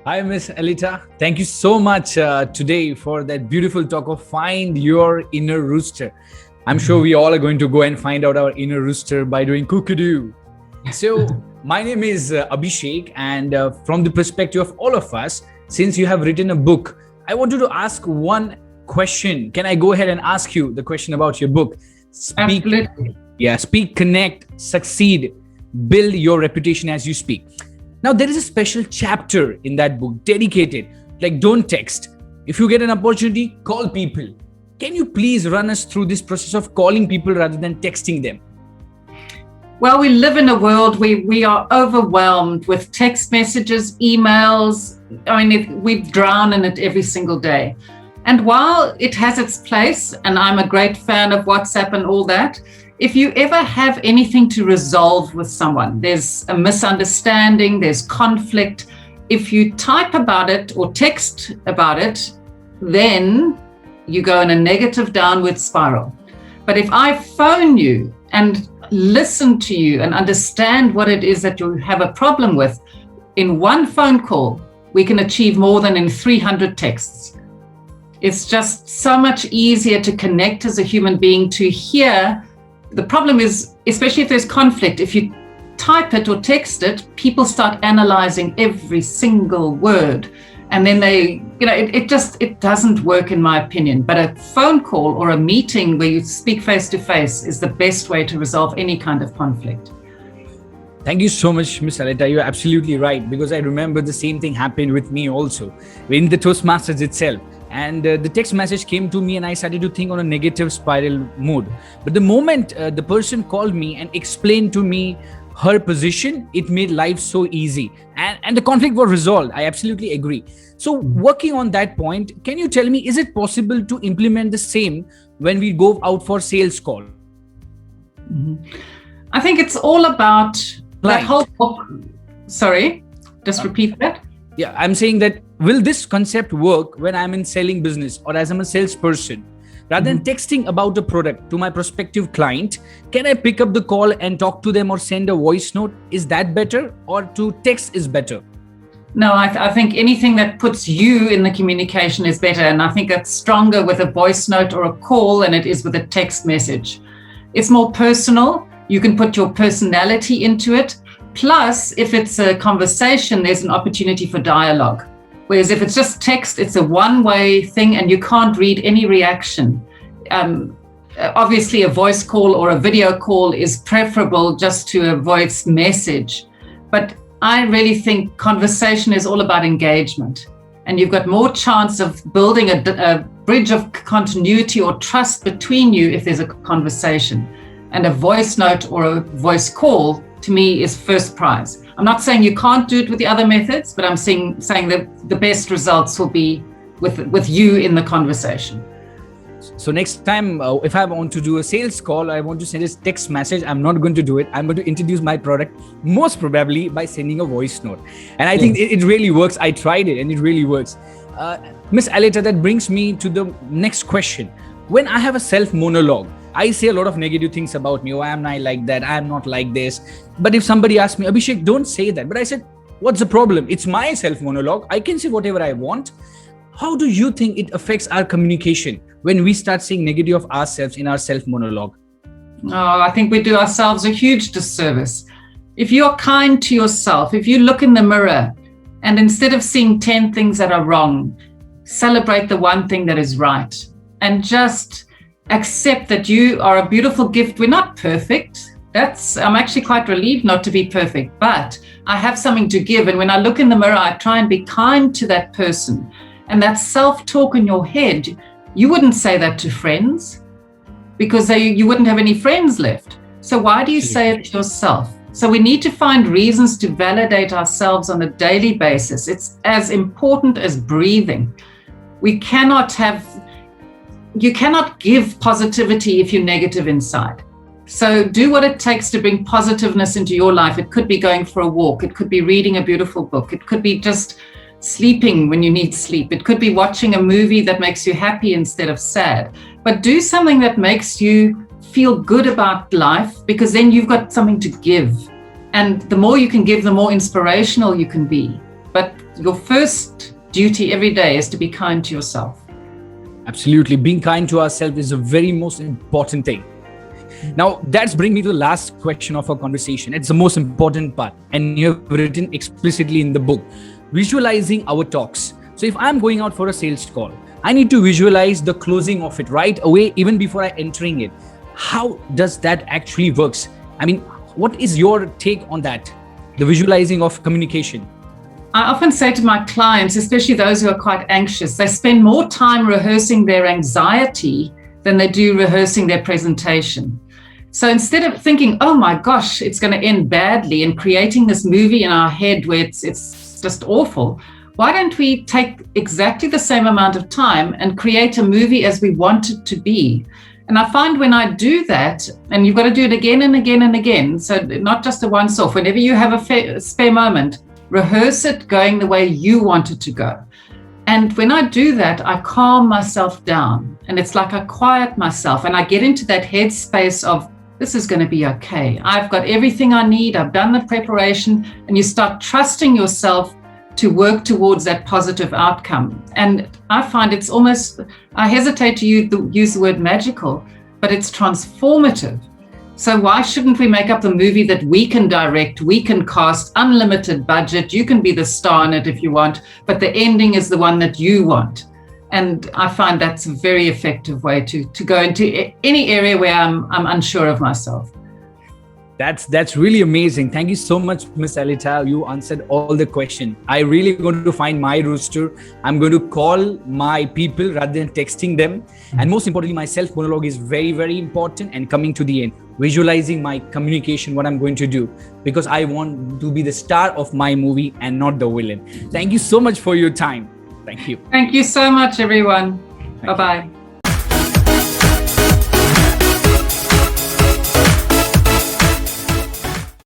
Hi, Miss Aletta. Thank you so much today for that beautiful talk of find your inner rooster. I'm sure we all are going to go and find out our inner rooster by doing cookadoo. So, my name is Abhishek, and from the perspective of all of us, since you have written a book, I wanted to ask one question. Can I go ahead and ask you the question about your book? Absolutely. Speak, connect, succeed, build your reputation as you speak. Now, there is a special chapter in that book dedicated, like, don't text. If you get an opportunity, call people. Can you please run us through this process of calling people rather than texting them? Well, we live in a world where we are overwhelmed with text messages, emails. We drown in it every single day. And while it has its place, and I'm a great fan of WhatsApp and all that, if you ever have anything to resolve with someone, there's a misunderstanding, there's conflict, if you type about it or text about it, then you go in a negative downward spiral. But if I phone you and listen to you and understand what it is that you have a problem with, in one phone call, we can achieve more than in 300 texts. It's just so much easier to connect as a human being, to hear. The problem is, especially if there's conflict, if you type it or text it, people start analyzing every single word. And then it doesn't work, in my opinion. But a phone call or a meeting where you speak face to face is the best way to resolve any kind of conflict. Thank you so much, Miss Aletta. You're absolutely right, because I remember the same thing happened with me also in the Toastmasters itself. And the text message came to me and I started to think on a negative spiral mode. But the moment the person called me and explained to me her position, it made life so easy. And the conflict was resolved. I absolutely agree. So working on that point, can you tell me, is it possible to implement the same when we go out for sales call? I think it's all about that whole book. Sorry, just repeat that. Yeah, I'm saying that, will this concept work when I'm in selling business or as I'm a salesperson? Rather than texting about a product to my prospective client, can I pick up the call and talk to them or send a voice note? Is that better, or to text is better? No, I think anything that puts you in the communication is better. And I think it's stronger with a voice note or a call than it is with a text message. It's more personal. You can put your personality into it. Plus, if it's a conversation, there's an opportunity for dialogue. Whereas if it's just text, it's a one-way thing and you can't read any reaction. Obviously, a voice call or a video call is preferable just to a voice message. But I really think conversation is all about engagement. And you've got more chance of building a bridge of continuity or trust between you if there's a conversation. And a voice note or a voice call, to me, is first prize. I'm not saying you can't do it with the other methods, but I'm saying that the best results will be with you in the conversation. So next time, if I want to do a sales call, I want to send a text message, I'm not going to do it. I'm going to introduce my product, most probably by sending a voice note. And I think it really works. I tried it and it really works. Miss Aletta, that brings me to the next question. When I have a self monologue, I say a lot of negative things about me. Oh, I am not like that. I am not like this. But if somebody asks me, Abhishek, don't say that. But I said, what's the problem? It's my self monologue. I can say whatever I want. How do you think it affects our communication when we start saying negative of ourselves in our self monologue? Oh, I think we do ourselves a huge disservice. If you're kind to yourself, if you look in the mirror and instead of seeing 10 things that are wrong, celebrate the one thing that is right and just accept that you are a beautiful gift. We're not perfect. I'm actually quite relieved not to be perfect, but I have something to give. And when I look in the mirror, I try and be kind to that person. And that self-talk in your head, you wouldn't say that to friends because you wouldn't have any friends left. So why do you say it to yourself? So we need to find reasons to validate ourselves on a daily basis. It's as important as breathing. You cannot give positivity if you're negative inside. So do what it takes to bring positiveness into your life. It could be going for a walk. It could be reading a beautiful book. It could be just sleeping when you need sleep. It could be watching a movie that makes you happy instead of sad. But do something that makes you feel good about life, because then you've got something to give. And the more you can give, the more inspirational you can be. But your first duty every day is to be kind to yourself. Absolutely. Being kind to ourselves is the very most important thing. Now, that's bring me to the last question of our conversation. It's the most important part, and you have written explicitly in the book, visualizing our talks. So if I'm going out for a sales call, I need to visualize the closing of it right away, even before I entering it. How does that actually works? I mean, what is your take on that? The visualizing of communication. I often say to my clients, especially those who are quite anxious, they spend more time rehearsing their anxiety than they do rehearsing their presentation. So instead of thinking, oh my gosh, it's going to end badly, and creating this movie in our head where it's just awful, why don't we take exactly the same amount of time and create a movie as we want it to be? And I find when I do that, and you've got to do it again and again and again, so not just a once off, whenever you have a spare moment, rehearse it going the way you want it to go. And when I do that, I calm myself down, and it's like I quiet myself and I get into that headspace of, this is going to be okay. I've got everything I need. I've done the preparation, and you start trusting yourself to work towards that positive outcome. And I find it's almost, I hesitate to use the word magical, but it's transformative. So why shouldn't we make up the movie that we can direct, we can cast, unlimited budget, you can be the star in it if you want, but the ending is the one that you want. And I find that's a very effective way to go into any area where I'm unsure of myself. That's really amazing. Thank you so much, Miss Aletta. You answered all the questions. I really going to find my rooster. I'm going to call my people rather than texting them. And most importantly, my self-monologue is very, very important. And coming to the end, visualizing my communication, what I'm going to do, because I want to be the star of my movie and not the villain. Thank you so much for your time. Thank you. Thank you so much, everyone. Bye-bye.